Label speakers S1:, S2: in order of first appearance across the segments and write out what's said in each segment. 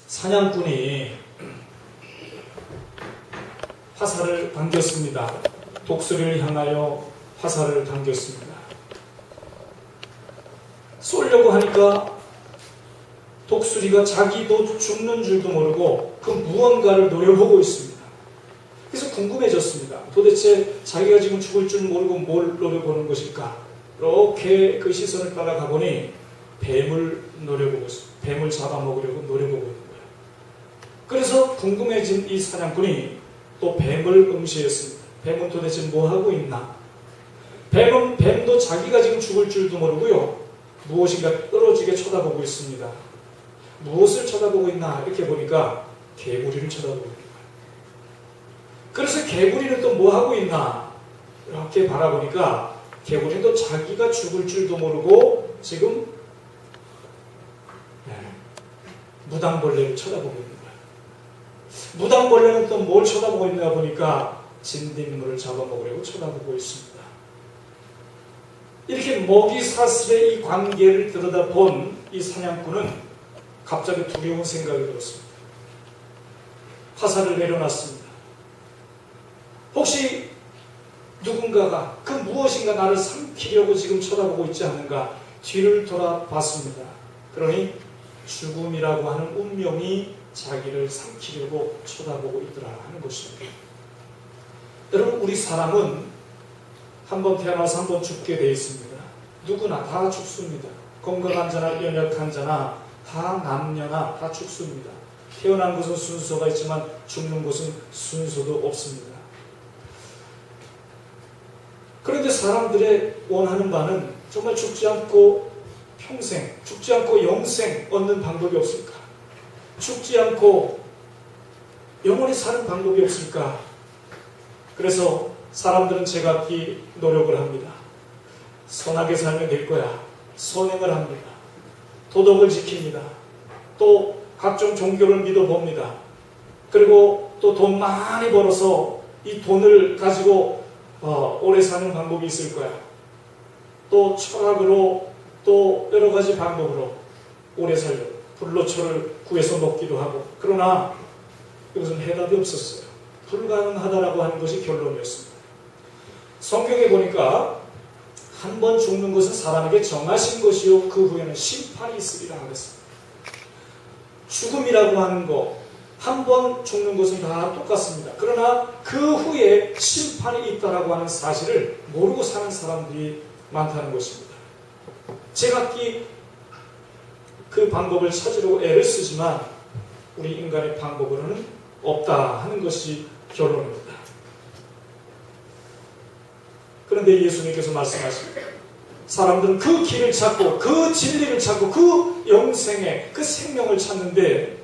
S1: 사냥꾼이 화살을 당겼습니다. 독수리를 향하여 화살을 당겼습니다. 쏘려고 하니까 독수리가 자기도 죽는 줄도 모르고 그 무언가를 노려보고 있습니다. 그래서 궁금해졌습니다. 도대체 자기가 지금 죽을 줄 모르고 뭘 노려보는 것일까? 이렇게 그 시선을 따라가 보니 뱀을 노려보고 있습니다. 뱀을 잡아먹으려고 노려보고 있는 거예요. 그래서 궁금해진 이 사냥꾼이 또 뱀을 응시했습니다. 뱀은 도대체 뭐 하고 있나? 뱀도 자기가 지금 죽을 줄도 모르고요. 무엇인가 떨어지게 쳐다보고 있습니다. 무엇을 쳐다보고 있나? 이렇게 보니까 개구리를 쳐다보고 있는 거예요. 그래서 개구리는 또 뭐 하고 있나? 이렇게 바라보니까 개구리도 자기가 죽을 줄도 모르고 지금 무당벌레를 쳐다보고 있는 거예요. 무당벌레는 또 뭘 쳐다보고 있나 보니까 진딧물을 잡아먹으려고 쳐다보고 있습니다. 이렇게 먹이사슬의 이 관계를 들여다본 이 사냥꾼은 갑자기 두려운 생각이 들었습니다. 화살을 내려놨습니다. 혹시 누군가가 그 무엇인가 나를 삼키려고 지금 쳐다보고 있지 않는가 뒤를 돌아봤습니다. 그러니 죽음이라고 하는 운명이 자기를 삼키려고 쳐다보고 있더라 하는 것입니다. 여러분, 우리 사람은 한번 태어나서 한번 죽게 되어 있습니다. 누구나 다 죽습니다. 건강한 자나 연약한 자나 다 남녀나 다 죽습니다. 태어난 것은 순서가 있지만 죽는 것은 순서도 없습니다. 그런데 사람들의 원하는 바는 정말 죽지 않고 평생, 죽지 않고 영생 얻는 방법이 없을까? 죽지 않고 영원히 사는 방법이 없을까? 그래서 사람들은 제각기 노력을 합니다. 선하게 살면 될 거야. 선행을 합니다. 도덕을 지킵니다. 또 각종 종교를 믿어봅니다. 그리고 또 돈 많이 벌어서 이 돈을 가지고 오래 사는 방법이 있을 거야. 또 철학으로 또 여러 가지 방법으로 오래 살려고 불로초를 구해서 먹기도 하고, 그러나 이것은 해답이 없었어요. 불가능하다라고 하는 것이 결론이었습니다. 성경에 보니까 한 번 죽는 것은 사람에게 정하신 것이요 그 후에는 심판이 있으리라 그랬습니다. 죽음이라고 하는 것, 한 번 죽는 것은 다 똑같습니다. 그러나 그 후에 심판이 있다라고 하는 사실을 모르고 사는 사람들이 많다는 것입니다. 제각기 그 방법을 찾으려고 애를 쓰지만 우리 인간의 방법으로는 없다 하는 것이 결론입니다. 그런데 예수님께서 말씀하십니다. 사람들은 그 길을 찾고 그 진리를 찾고 그 영생의 그 생명을 찾는데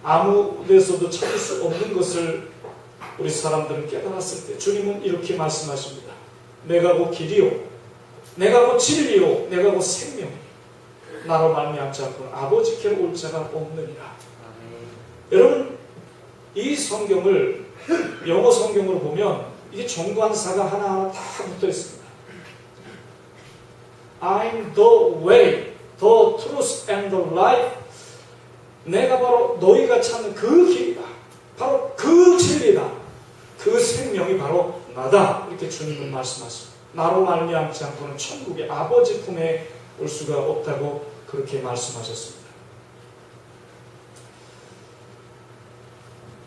S1: 아무 데서도 찾을 수 없는 것을 우리 사람들은 깨달았을 때 주님은 이렇게 말씀하십니다. 내가 곧 길이요, 내가 곧 진리요, 내가 곧 생명이요, 나로 말미암지 않고는 아버지께로 올 자가 없느니라. 여러분, 이 성경을 영어 성경으로 보면 이게 정관사가 하나하나 다 붙어 있습니다. I'm the way, the truth and the life. 내가 바로 너희가 찾는 그 길이다. 바로 그 진리다. 그 생명이 바로 나다. 이렇게 주님은 말씀하십니다. 나로 말미암지 않고는 천국의 아버지 품에 올 수가 없다고 그렇게 말씀하셨습니다.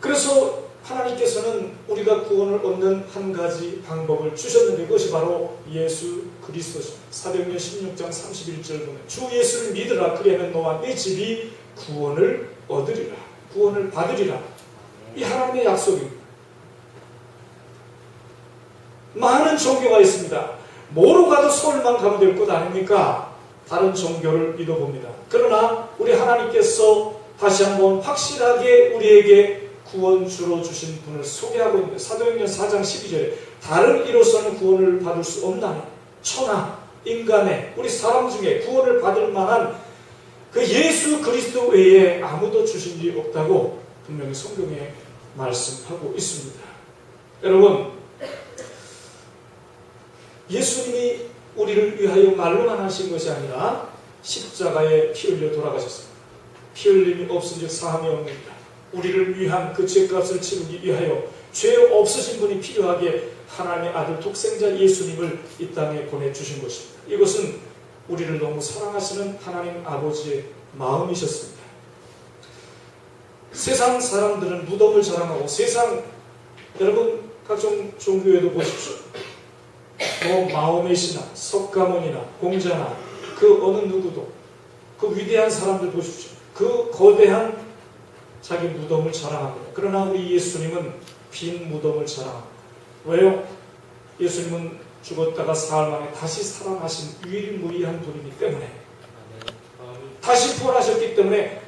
S1: 그래서 하나님께서는 우리가 구원을 얻는 한 가지 방법을 주셨는데 그것이 바로 예수 그리스도십니다. 사도행전 16장 31절 보면 주 예수를 믿으라. 그리하면 너와 네 집이 구원을 얻으리라. 구원을 받으리라. 이 하나님의 약속입니다. 많은 종교가 있습니다. 뭐로 가도 서울만 가면 될 것 아닙니까? 다른 종교를 믿어봅니다. 그러나 우리 하나님께서 다시 한번 확실하게 우리에게 구원주로 주신 분을 소개하고 있는데 사도행전 4장 12절에 다른 이로서는 구원을 받을 수 없나니 천하 인간의 우리 사람 중에 구원을 받을 만한 그 예수 그리스도 외에 아무도 주신 일이 없다고 분명히 성경에 말씀하고 있습니다. 여러분, 예수님이 우리를 위하여 말로만 하신 것이 아니라 십자가에 피 흘려 돌아가셨습니다. 피 흘림이 없은즉 사함이 없느니라. 우리를 위한 그 죄값을 치르기 위하여 죄 없으신 분이 필요하게 하나님의 아들 독생자 예수님을 이 땅에 보내주신 것입니다. 이것은 우리를 너무 사랑하시는 하나님 아버지의 마음이셨습니다. 세상 사람들은 무덤을 자랑하고 여러분 각종 종교에도 보십시오. 뭐 마호메 신화, 석가모니나 공자나 그 어느 누구도 그 위대한 사람들 보십시오. 그 거대한 자기 무덤을 자랑합니다. 그러나 우리 예수님은 빈 무덤을 자랑합니다. 왜요? 예수님은 죽었다가 사흘 만에 다시 살아나신 유일무이한 분이기 때문에, 다시 부활하셨기 때문에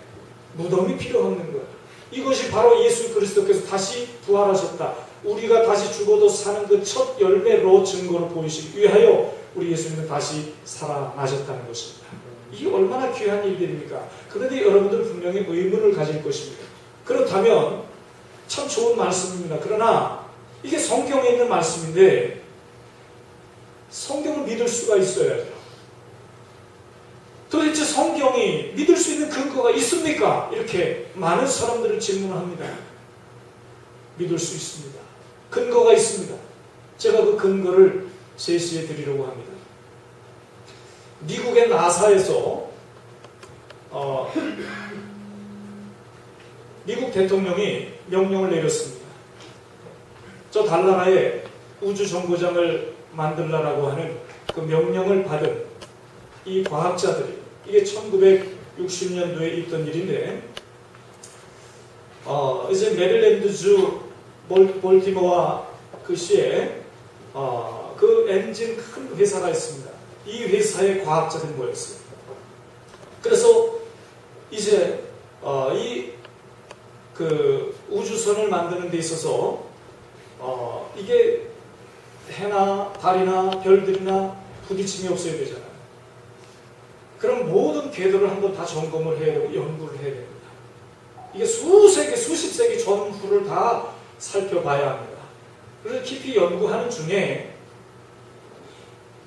S1: 무덤이 필요 없는 거예요. 이것이 바로 예수 그리스도께서 다시 부활하셨다, 우리가 다시 죽어도 사는 그 첫 열매로 증거로 보이시기 위하여 우리 예수님은 다시 살아나셨다는 것입니다. 이게 얼마나 귀한 일들입니까? 그런데 여러분들은 분명히 의문을 가질 것입니다. 그렇다면 참 좋은 말씀입니다. 그러나 이게 성경에 있는 말씀인데 성경을 믿을 수가 있어야죠. 도대체 성경이 믿을 수 있는 근거가 있습니까? 이렇게 많은 사람들을 질문합니다. 믿을 수 있습니다. 근거가 있습니다. 제가 그 근거를 제시해 드리려고 합니다. 미국의 나사에서 미국 대통령이 명령을 내렸습니다. 저 달나라에 우주정거장을 만들라라고 하는 그 명령을 받은 이 과학자들이, 이게 1960년도에 있던 일인데, 이제 메릴랜드주 볼티모어 그 시에 그 엔진 큰 회사가 있습니다. 이 회사의 과학자들이 모였어요. 그래서 이제 이 그 우주선을 만드는 데 있어서 이게 해나 달이나 별들이나 부딪힘이 없어야 되잖아요. 그럼 모든 궤도를 한번 다 점검을 해야 되고 연구를 해야 됩니다. 이게 수세기, 수십 세기 전후를 다 살펴봐야 합니다. 그래서 깊이 연구하는 중에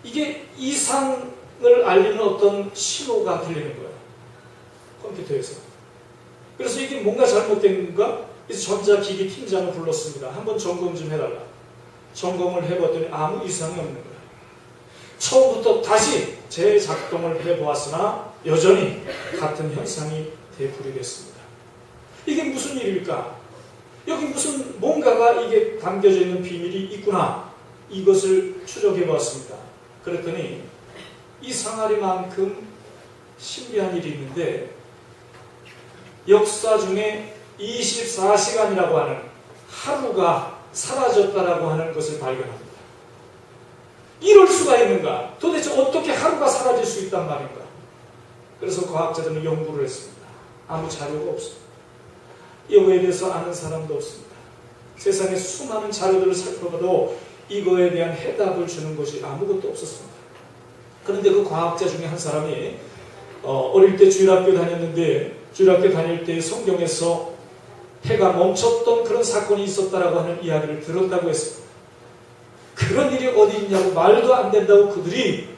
S1: 이게 이상을 알리는 어떤 신호가 들리는 거예요. 컴퓨터에서. 그래서 이게 뭔가 잘못된가? 그래서 전자기기 팀장을 불렀습니다. 한번 점검 좀 해달라. 점검을 해봤더니 아무 이상이 없는 거예요. 처음부터 다시 재작동을 해보았으나 여전히 같은 현상이 되풀이됐습니다. 이게 무슨 일일까? 여기 무슨 뭔가가 이게 담겨져 있는 비밀이 있구나. 이것을 추적해보았습니다. 그랬더니 이상하리만큼 신비한 일이 있는데, 역사 중에 24시간이라고 하는 하루가 사라졌다라고 하는 것을 발견합니다. 이럴 수가 있는가? 도대체 어떻게 하루가 사라질 수 있단 말인가? 그래서 과학자들은 연구를 했습니다. 아무 자료가 없습니다. 이거에 대해서 아는 사람도 없습니다. 세상에 수많은 자료들을 살펴봐도 이거에 대한 해답을 주는 것이 아무것도 없었습니다. 그런데 그 과학자 중에 한 사람이 어릴 때 주일학교 다녔는데, 주일학교 다닐 때 성경에서 해가 멈췄던 그런 사건이 있었다라고 하는 이야기를 들었다고 했습니다. 그런 일이 어디 있냐고 말도 안 된다고 그들이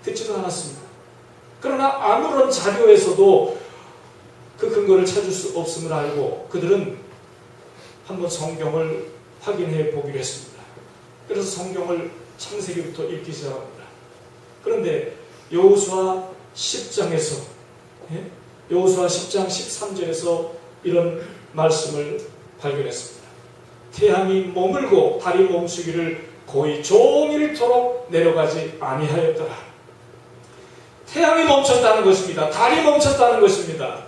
S1: 듣지도 않았습니다. 그러나 아무런 자료에서도 그 근거를 찾을 수 없음을 알고 그들은 한번 성경을 확인해 보기로 했습니다. 그래서 성경을 창세기부터 읽기 시작합니다. 그런데 여호수아 10장에서 여호수아 10장 13절에서 이런 말씀을 발견했습니다. 태양이 머물고 달이 멈추기를 거의 종일토록 내려가지 아니하였더라. 태양이 멈췄다는 것입니다. 달이 멈췄다는 것입니다.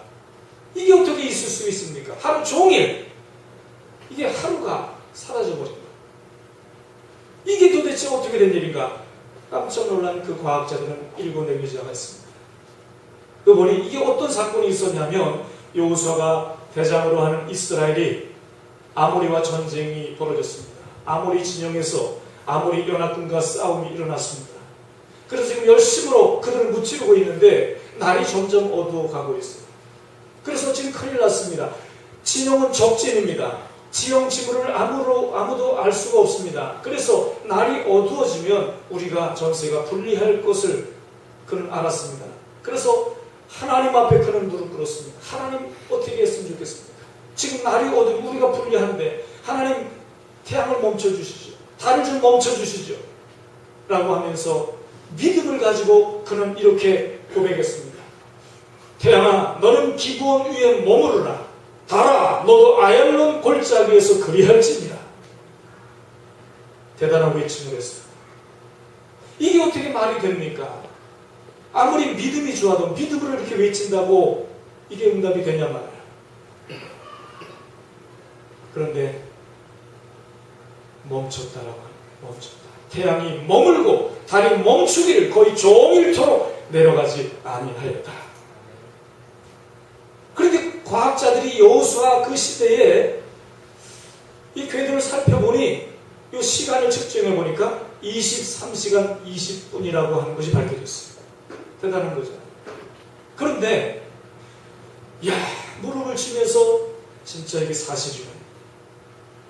S1: 이게 어떻게 있을 수 있습니까? 하루 종일 이게 하루가 사라져버린 거예요. 이게 도대체 어떻게 된 일인가? 깜짝 놀란 그 과학자들은 읽어내기 시작했습니다. 그 보니 이게 어떤 사건이 있었냐면, 여호수아가 대장으로 하는 이스라엘이 아모리와 전쟁이 벌어졌습니다. 아모리 진영에서 아모리 연합군과 싸움이 일어났습니다. 그래서 지금 열심으로 그들을 무찌르고 있는데 날이 점점 어두워가고 있어요. 그래서 지금 큰일 났습니다. 진영은 적진입니다. 지형 지물을 아무도 알 수가 없습니다. 그래서 날이 어두워지면 우리가 전세가 불리할 것을 그는 알았습니다. 그래서 하나님 앞에 그는 무릎 꿇었습니다. 하나님 어떻게 했으면 좋겠습니까? 지금 날이 어두워 우리가 불리한데 하나님 태양을 멈춰주시죠. 달을 좀 멈춰주시죠. 라고 하면서 믿음을 가지고 그는 이렇게 고백했습니다. 태양아, 너는 기브온 위에 머무르라. 달아, 너도 아얄론 골짜기 위에서 그리할지니라. 대단한 외침을 했어요. 이게 어떻게 말이 됩니까? 아무리 믿음이 좋아도 믿음으로 이렇게 외친다고 이게 응답이 되냐 말이야. 그런데 멈췄다라고 합니다. 멈췄다. 태양이 머물고 달이 멈추기를 거의 종일토록 내려가지 아니하였다. 그런데 과학자들이 여호수아 그 시대에 이 궤도를 살펴보니 이 시간을 측정해 보니까 23시간 20분이라고 하는 것이 밝혀졌어요. 대단한 거죠. 그런데 무릎을 치면서 진짜 이게 사실이군요.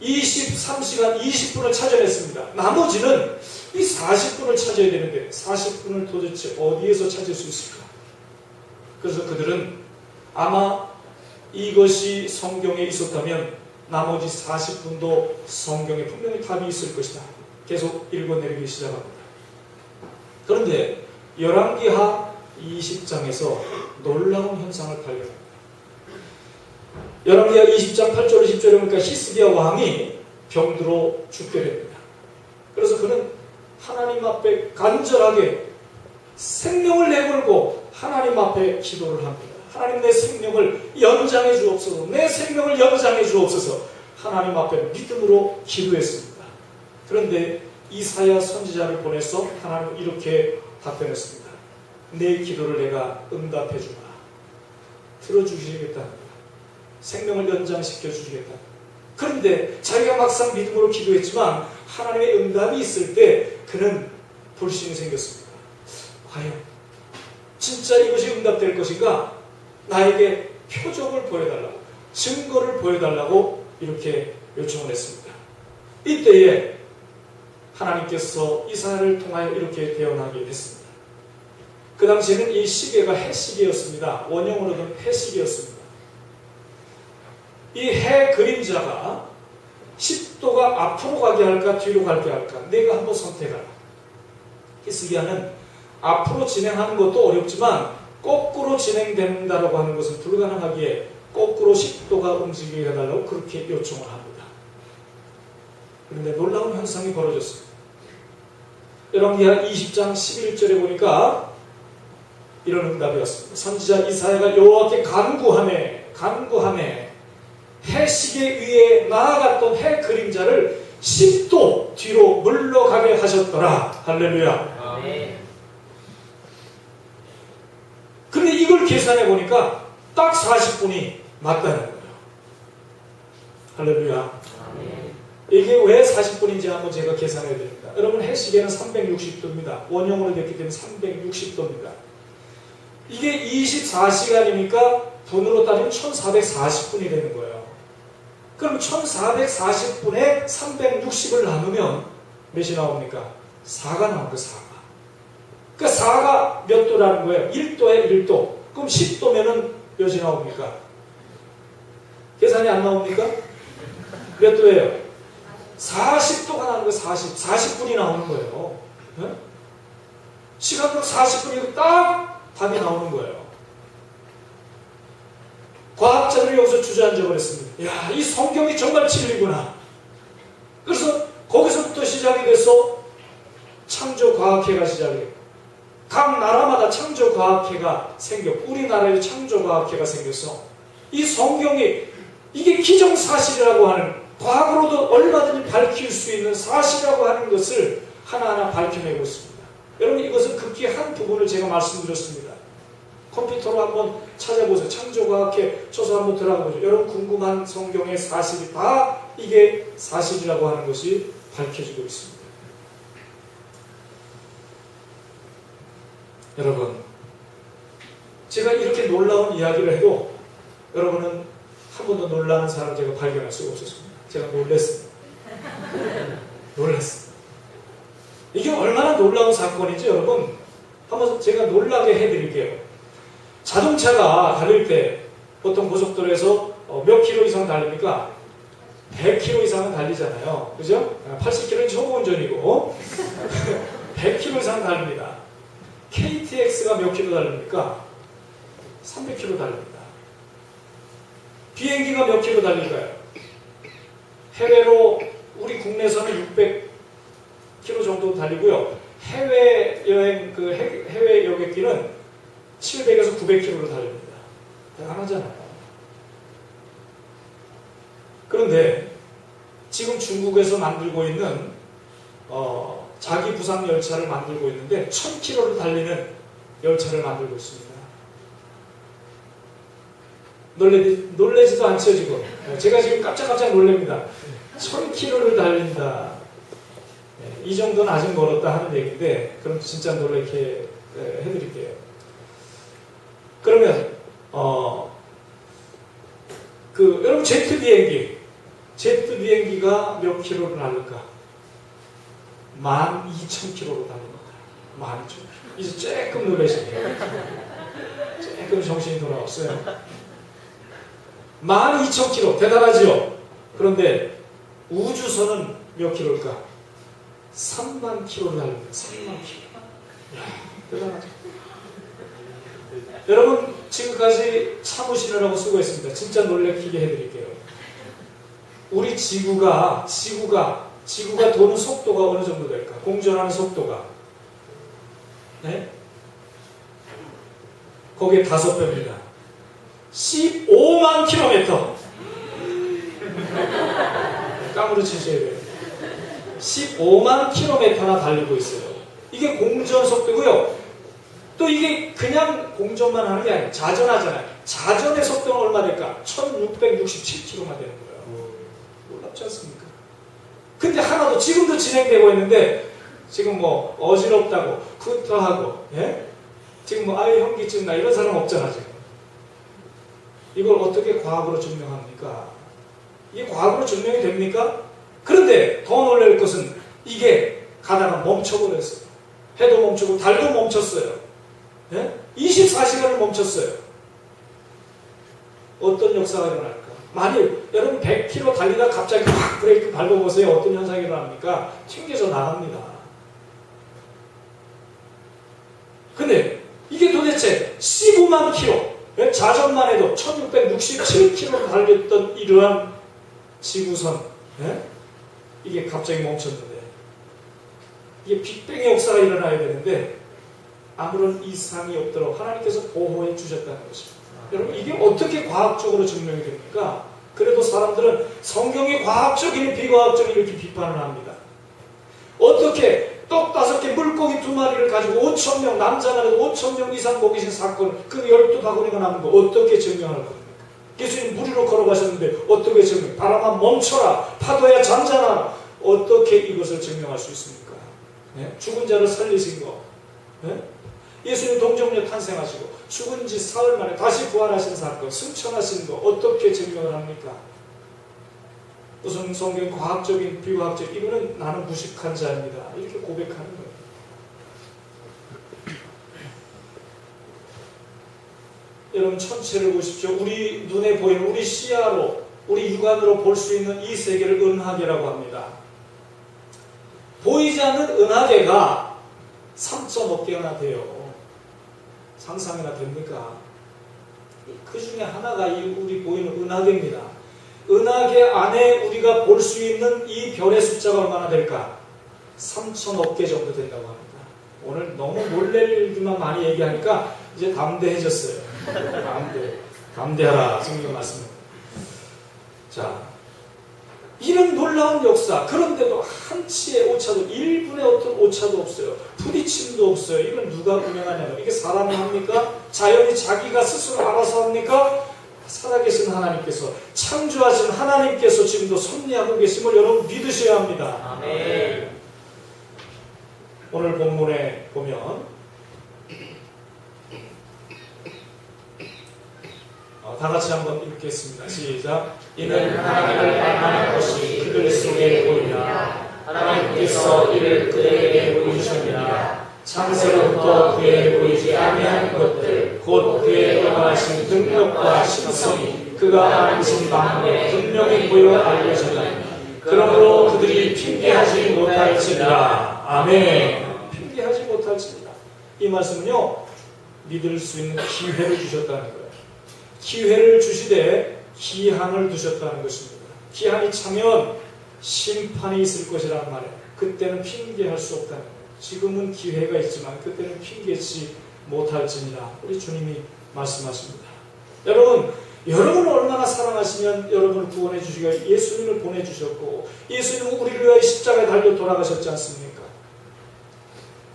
S1: 23시간 20분을 찾아냈습니다. 나머지는 이 40분을 찾아야 되는데 40분을 도대체 어디에서 찾을 수 있을까? 그래서 그들은 아마 이것이 성경에 있었다면 나머지 40분도 성경에 분명히 답이 있을 것이다. 계속 읽어내리기 시작합니다. 그런데 열왕기하 20장에서 놀라운 현상을 발견합니다. 열왕기하 20장 8절 10절에 보니까 히스기야 왕이 병들어 죽게 됩니다. 그래서 그는 하나님 앞에 간절하게 생명을 내걸고 하나님 앞에 기도를 합니다. 하나님, 내 생명을 연장해 주옵소서. 내 생명을 연장해 주옵소서. 하나님 앞에 믿음으로 기도했습니다. 그런데 이사야 선지자를 보내서 하나님은 이렇게 답변했습니다. 내 기도를 내가 응답해 주마. 들어주시겠다. 생명을 연장시켜 주시겠다. 그런데 자기가 막상 믿음으로 기도했지만 하나님의 응답이 있을 때 그는 불신이 생겼습니다. 과연 진짜 이것이 응답될 것인가? 나에게 표적을 보여달라고, 증거를 보여달라고 이렇게 요청을 했습니다. 이때에 하나님께서 이사야를 통하여 이렇게 대언하게 됐습니다. 그 당시에는 이 시계가 해시계였습니다. 원형으로는 해시계였습니다. 이 해 그림자가 10도가 앞으로 가게 할까 뒤로 가게 할까 내가 한번 선택하라. 히스기야는 앞으로 진행하는 것도 어렵지만 거꾸로 진행된다라고 하는 것은 불가능하기에 거꾸로 10도가 움직이게 해달라고 그렇게 요청을 합니다. 그런데 놀라운 현상이 벌어졌습니다. 열왕기하 20장 11절에 보니까 이런 응답이 왔습니다. 선지자 이사야가 여호와께 간구하매 해시계 위에 나아갔던 해 그림자를 10도 뒤로 물러가게 하셨더라. 할렐루야. 아멘. 그런데 이걸 계산해 보니까 딱 40분이 맞다는 거예요. 할렐루야. 아멘. 이게 왜 40분인지 한번 제가 계산해야 됩니다. 여러분, 해시계는 360도입니다. 원형으로 됐기 때문에 360도입니다. 이게 24시간이니까 분으로 따지면 1440분이 되는 거예요. 그럼 1440분에 360을 나누면 몇이 나옵니까? 4가 나옵니다. 4가. 그러니까 4가 몇 도라는 거예요? 1도에 1도. 그럼 10도면은 몇이 나옵니까? 계산이 안 나옵니까? 몇 도예요? 40도가 나오는 거예요. 40분이 나오는 거예요. 네? 시간으로 40분이고 딱 답이 나오는 거예요. 과학자들이 여기서 주저앉아 버렸습니다. 야, 이 성경이 정말 진리구나. 그래서 거기서부터 시작이 돼서 창조과학회가 시작해요. 각 나라마다 창조과학회가 생겼고 우리나라에 창조과학회가 생겨서 이 성경이 이게 기정사실이라고 하는, 과학으로도 얼마든지 밝힐 수 있는 사실이라고 하는 것을 하나하나 밝혀내고 있습니다. 여러분, 이것은 극히 한 부분을 제가 말씀드렸습니다. 컴퓨터로 한번 찾아보세요. 창조과학회 쳐서 한번 들어가 보죠. 여러분 궁금한 성경의 사실이 다 이게 사실이라고 하는 것이 밝혀지고 있습니다. 여러분, 제가 이렇게 놀라운 이야기를 해도 여러분은 한 번도 놀라는 사람을 제가 발견할 수가 없었습니다. 제가 놀랐습니다. 놀랐습니다. 이게 얼마나 놀라운 사건인지 여러분 한번 제가 놀라게 해드릴게요. 자동차가 달릴 때 보통 고속도로에서 몇 킬로 이상 달립니까? 100km 이상은 달리잖아요. 그죠? 80km는 초보 운전이고 100km 이상 달립니다. KTX가 몇 킬로 달립니까? 300km 달립니다. 비행기가 몇 킬로 달릴까요? 해외로 우리 국내에서는 600km 정도 달리고요. 해외여행 해외 여객기는 700에서 900km로 달립니다. 대단하잖아요. 그런데 지금 중국에서 만들고 있는 자기 부상 열차를 만들고 있는데 1000km로 달리는 열차를 만들고 있습니다. 놀래지도 않죠 지금. 제가 지금 깜짝깜짝 놀랍니다. 1000km를 달린다. 이 정도는 아직 멀었다 하는 얘기인데 그럼 진짜 놀랍게 해드릴게요. 그러면 여러분 제트 비행기가 몇 킬로를 날릴까? 12,000km로 달립니다. 12,000km. 이제 조금 놀라시네요. 조금 정신이 돌아왔어요. 12,000km 대단하지요? 그런데 우주선은 몇 킬로일까? 3만 킬로를 달립니다. 3만 킬로. 대단하죠? 여러분 지금까지 참으시느라고 수고했습니다. 진짜 놀래키게 해드릴게요. 우리 지구가 도는 속도가 어느 정도 될까? 공전하는 속도가 네? 거기에 5배입니다. 15만 킬로미터. 까무러치셔야 돼요. 15만 킬로미터나 달리고 있어요. 이게 공전 속도고요. 또 이게 그냥 공전만 하는 게 아니에요. 자전하잖아요. 자전의 속도는 얼마 될까? 1667km만 되는 거예요. 놀랍지 않습니까? 근데 하나도 지금도 진행되고 있는데 지금 뭐 어지럽다고 구토하고 예? 지금 뭐 아예 현기증 나 이런 사람 없잖아 지금. 이걸 어떻게 과학으로 증명합니까? 이게 과학으로 증명이 됩니까? 그런데 더 놀랄 것은 이게 가다가 멈춰버렸어요. 해도 멈추고 달도 멈췄어요. 예? 24시간을 멈췄어요. 어떤 역사가 일어날까? 만일 여러분 100km 달리다 갑자기 확 브레이크 밟아보세요. 어떤 현상이 일어납니까? 튕겨져 나갑니다. 근데 이게 도대체 15만 킬로, 자전만 해도 1667km 달렸던 이러한 지구선, 이게 갑자기 멈췄는데 이게 빅뱅의 역사가 일어나야 되는데 아무런 이상이 없도록 하나님께서 보호해 주셨다는 것입니다. 여러분 이게 어떻게 과학적으로 증명이 됩니까? 그래도 사람들은 성경이 과학적이니 비과학적이니 이렇게 비판을 합니다. 어떻게 떡 5개 물고기 2마리를 가지고 5,000명 남자나 5,000명 이상 먹이신 사건 그 12바구니가 남은 거 어떻게 증명할 겁니까? 예수님 무리로 걸어가셨는데 어떻게 증명? 바람아 멈춰라 파도야 잠잠하라. 어떻게 이것을 증명할 수 있습니까? 네? 죽은 자를 살리신 거 네? 예수님 동정녀 탄생하시고 죽은 지 사흘 만에 다시 부활하신 사건 승천하신 거 어떻게 증명을 합니까? 무슨 성경 과학적인 비과학적 이거는 나는 무식한 자입니다. 이렇게 고백하는 거예요. 여러분 천체를 보십시오. 우리 눈에 보이는 우리 시야로 우리 육안으로 볼 수 있는 이 세계를 은하계라고 합니다. 보이지 않는 은하계가 3.5개나 돼요. 상상이나 됩니까? 그 중에 하나가 우리 보이는 은하계입니다. 은하계 안에 우리가 볼 수 있는 이 별의 숫자가 얼마나 될까? 3,000억 개 정도 된다고 합니다. 오늘 너무 놀랄 일들만 많이 얘기하니까 이제 담대해졌어요. 담대하라 성경 말씀. 자, 이런 놀라운 역사, 그런데도 한치의 오차도 1분의 어떤 오차도 없어요. 부딪힘도 없어요. 이건 누가 운영하냐면 이게 사람이 합니까? 자연이 자기가 스스로 알아서 합니까? 살아계신 하나님께서, 창조하신 하나님께서 지금도 섭리하고 계심을 여러분 믿으셔야 합니다. 아멘. 오늘 본문에 보면 다 같이 한번 읽겠습니다. 시작. 이는 하나님을 만난 것이 그들 속에 보이라. 하나님께서 이를 그에게 보이셨느니라. 창세로부터 그에게 보이지 아니한 것들 곧 그의 영원하신 능력과 신성이 그가 앉은 방법에 분명히 보여 알려졌나니 그러므로 그들이 핑계하지 못할지니라. 아멘. 핑계하지 못할지니라. 이 말씀은요, 믿을 수 있는 기회를 주셨다는 거예요. 기회를 주시되 기한을 두셨다는 것입니다. 기한이 차면 심판이 있을 것이라는 말이에요. 그때는 핑계할 수 없다는 거예요. 지금은 기회가 있지만 그때는 핑계치 못할지니라. 우리 주님이 말씀하십니다. 여러분을 얼마나 사랑하시면 여러분을 구원해 주시고 예수님을 보내주셨고 예수님은 우리를 위하여 십자가에 달려 돌아가셨지 않습니까?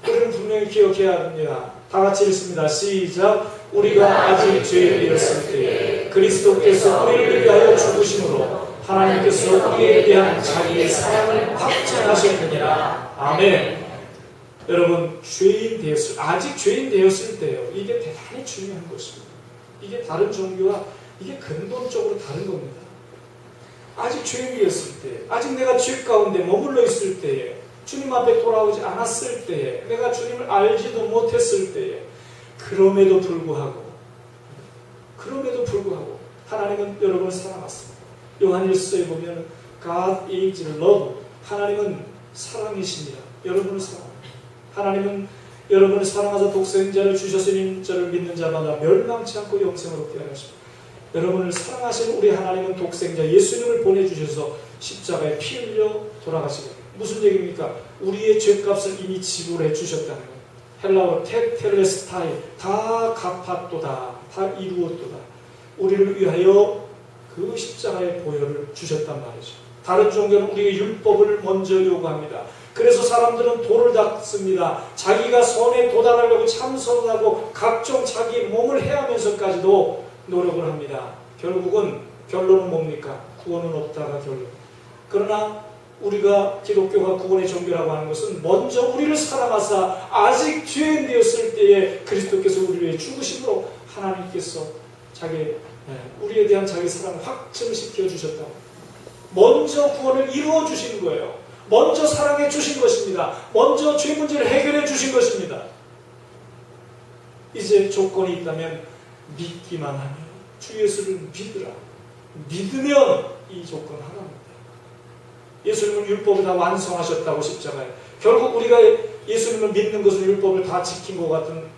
S1: 우리는 분명히 기억해야 합니다. 다 같이 읽습니다. 시작. 우리가 아직 죄인이었을 때에 그리스도께서 우리를 위하여 죽으심으로 하나님께서 우리에 대한 자기의 사랑을 확증하셨느니라. 아멘. 여러분, 아직 죄인 되었을 때요. 이게 대단히 중요한 것입니다. 이게 다른 종교와 이게 근본적으로 다른 겁니다. 아직 죄인이었을 때, 아직 내가 죄 가운데 머물러 있을 때에, 주님 앞에 돌아오지 않았을 때에, 내가 주님을 알지도 못했을 때에, 그럼에도 불구하고 하나님은 여러분을 사랑하십니다. 요한일서에 보면 God is love. 하나님은 사랑이십니다. 여러분을 사랑합니다. 하나님은 여러분을 사랑하사 독생자를 주셨으니 저를 믿는 자마다 멸망치 않고 영생을 얻게 하십니다. 여러분을 사랑하시는 우리 하나님은 독생자 예수님을 보내주셔서 십자가에 피 흘려 돌아가시고, 무슨 얘기입니까? 우리의 죄값을 이미 지불해 주셨다는 거예요. 헬라어 테텔레스타이, 다 갚았도다, 다 이루었도다. 우리를 위하여 그 십자가의 보혈을 주셨단 말이죠. 다른 종교는 우리에게 율법을 먼저 요구합니다. 그래서 사람들은 도를 닦습니다. 자기가 선에 도달하려고 참선하고 각종 자기 몸을 해하면서까지도 노력을 합니다. 결론은 뭡니까? 구원은 없다가 결론. 그러나 우리가 기독교가 구원의 종교라고 하는 것은 먼저 우리를 사랑하사 아직 죄인 되었을 때에 그리스도께서 우리를 위해 죽으심으로 하나님께서 우리에 대한 자기 사랑을 확증시켜 주셨다. 먼저 구원을 이루어 주신 거예요. 먼저 사랑해 주신 것입니다. 먼저 죄 문제를 해결해 주신 것입니다. 이제 조건이 있다면 믿기만 하면, 주 예수를 믿으라. 믿으면 이 조건 하나입니다. 예수님은 율법을 다 완성하셨다고 십자가에. 결국 우리가 예수님을 믿는 것은 율법을 다 지킨 것 같은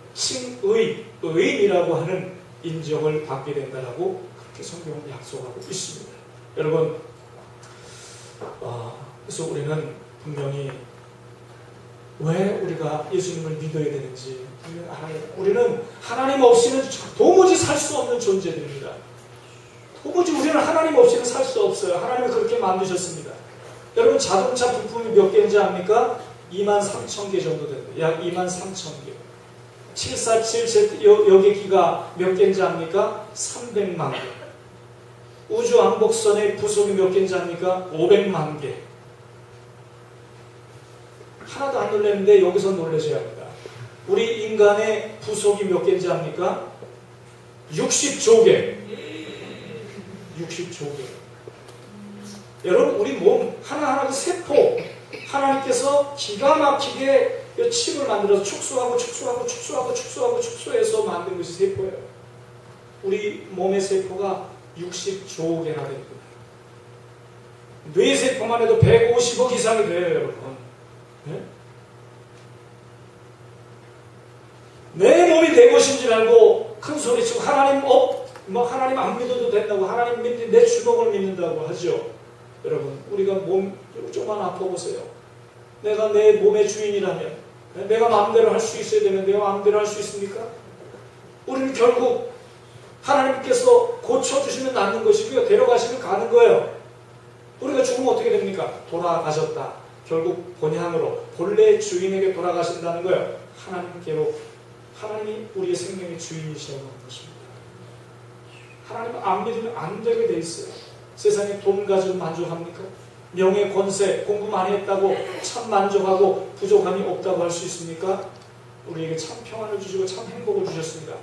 S1: 의인이라고 하는 인정을 받게 된다라고 그렇게 성경은 약속하고 있습니다. 여러분, 그래서 우리는 분명히 왜 우리가 예수님을 믿어야 되는지 알아야 돼요. 우리는 하나님 없이는 도무지 살 수 없는 존재들입니다. 도무지 우리는 하나님 없이는 살 수 없어요. 하나님이 그렇게 만드셨습니다. 여러분, 자동차 부품이 몇 개인지 압니까? 23,000개 정도 됩니다. 약 23,000개. 747 여객기가 몇 개인지 압니까? 300만 개. 우주왕복선의 부속이 몇 개인지 압니까? 500만 개. 하나도 안 놀랐는데 여기서 놀라셔야 합니다. 우리 인간의 부속이 몇 개인지 압니까? 60조 개. 60조 개. 여러분, 우리 몸 하나하나 세포, 하나님께서 기가 막히게 칩을 만들어서 축소해서 만든 것이 세포예요. 우리 몸의 세포가 60조 개나 됩니다. 뇌세포만 해도 150억 이상이 돼요, 여러분. 네? 내 몸이 내 것인 줄 알고 큰 소리치고 하나님 안 믿어도 된다고, 하나님 믿는 내 주먹을 믿는다고 하죠. 여러분, 우리가 몸 조금만 아파보세요. 내가 내 몸의 주인이라면, 내가 마음대로 할 수 있어야 되면 내가 마음대로 할 수 있습니까? 우리는 결국 하나님께서 고쳐주시면 낫는 것이고요, 데려가시면 가는 거예요. 우리가 죽으면 어떻게 됩니까? 돌아가셨다. 결국 본향으로 본래 주인에게 돌아가신다는 거예요. 하나님께로. 하나님이 우리의 생명의 주인이시라고 하는 것입니다. 하나님은 안 믿으면 안 되게 돼 있어요. 세상에 돈 가지고 만족합니까? 명예, 권세, 공부 많이 했다고 참 만족하고 부족함이 없다고 할 수 있습니까? 우리에게 참 평안을 주시고 참 행복을 주셨습니다.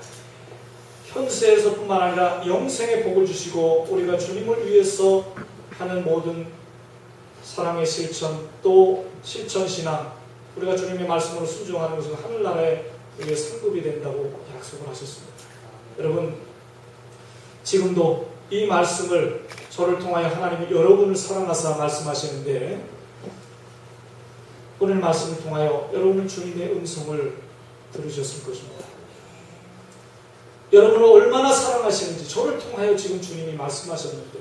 S1: 현세에서뿐만 아니라 영생의 복을 주시고, 우리가 주님을 위해서 하는 모든 사랑의 실천, 또 실천신앙, 우리가 주님의 말씀으로 순종하는 것은 하늘나라에 우리의 상급이 된다고 약속을 하셨습니다. 여러분, 지금도 이 말씀을 저를 통하여 하나님이 여러분을 사랑하사 말씀하시는데, 오늘 말씀을 통하여 여러분은 주님의 음성을 들으셨을 것입니다. 여러분을 얼마나 사랑하시는지 저를 통하여 지금 주님이 말씀하셨는데,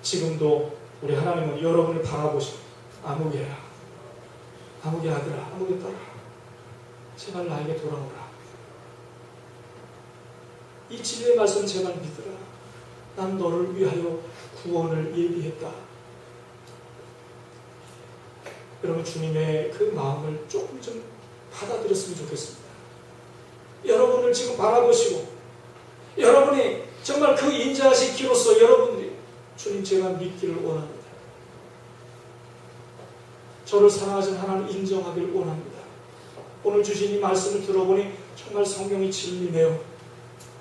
S1: 지금도 우리 하나님은 여러분을 바라보시고, 아무개야, 아무개 아들아, 아무개 딸아, 제발 나에게 돌아오라. 이 진리의 말씀 제발 믿으라. 난 너를 위하여 구원을 예비했다. 여러분, 주님의 그 마음을 조금 좀 받아들였으면 좋겠습니다. 여러분을 지금 바라보시고, 여러분이 정말 그 인자하시기로서 여러분들이 주님 제가 믿기를 원합니다. 저를 사랑하신 하나님을 인정하기를 원합니다. 오늘 주신 이 말씀을 들어보니 정말 성경이 진리네요.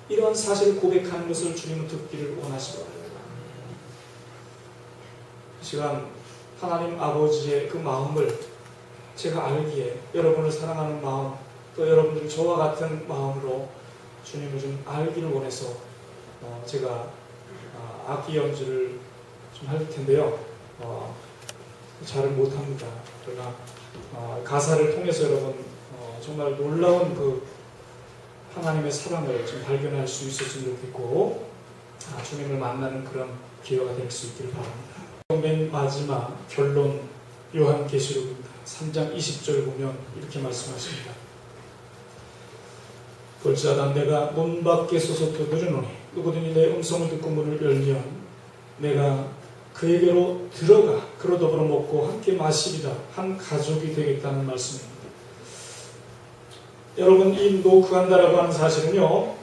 S1: 이러한 사실을 고백하는 것을 주님은 듣기를 원하십니다. 이 시간 하나님 아버지의 그 마음을 제가 알기에, 여러분을 사랑하는 마음, 또 여러분들이 저와 같은 마음으로 주님을 좀 알기를 원해서 제가 악기 연주를 좀 할 텐데요. 잘은 못합니다. 그러나 가사를 통해서 여러분 정말 놀라운 그 하나님의 사랑을 좀 발견할 수 있었으면 좋겠고, 주님을 만나는 그런 기회가 될 수 있기를 바랍니다. 맨 마지막 결론, 요한계시록입니다. 3장 20절 보면 이렇게 말씀하십니다. 볼지어다 내가 문 밖에 서서 두드리노니 누구든지 내 음성을 듣고 문을 열면 내가 그에게로 들어가 그로 더불어 먹고 함께 마시리라. 한 가족이 되겠다는 말씀입니다. 여러분, 이 노크한다라고 하는 사실은요,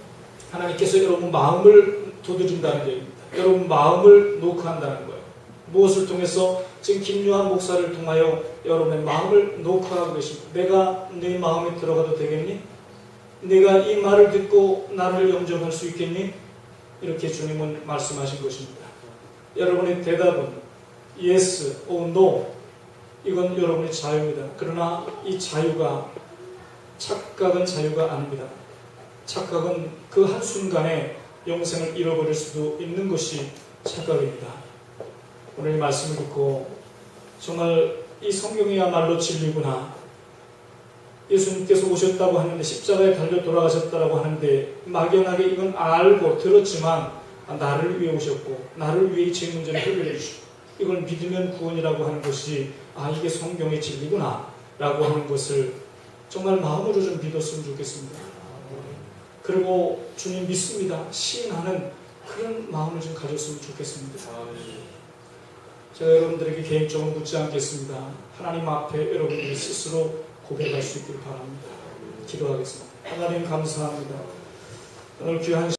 S1: 하나님께서 여러분 마음을 두드린다는 얘기입니다. 여러분 마음을 노크한다는 거예요. 무엇을 통해서? 지금 김요한 목사를 통하여 여러분의 마음을 노크하고 계십니다. 내가 네 마음에 들어가도 되겠니? 내가 이 말을 듣고 나를 영접할 수 있겠니? 이렇게 주님은 말씀하신 것입니다. 여러분의 대답은 yes or no, 이건 여러분의 자유입니다. 그러나 이 자유가 착각은 자유가 아닙니다. 착각은 그 한순간에 영생을 잃어버릴 수도 있는 것이 착각입니다. 오늘 이 말씀을 듣고 정말 이 성경이야말로 진리구나, 예수님께서 오셨다고 하는데 십자가에 달려 돌아가셨다고 하는데 막연하게 이건 알고 들었지만 나를 위해 오셨고 나를 위해 죄 문제를 해결해 주시고 이걸 믿으면 구원이라고 하는 것이 이게 성경의 진리구나 라고 하는 것을 정말 마음으로 좀 믿었으면 좋겠습니다. 그리고 주님 믿습니다, 시인하는 그런 마음을 좀 가졌으면 좋겠습니다. 제가 여러분들에게 개인적으로 묻지 않겠습니다. 하나님 앞에 여러분들이 스스로 고백할 수 있기를 바랍니다. 기도하겠습니다. 하나님 감사합니다. 오늘 귀한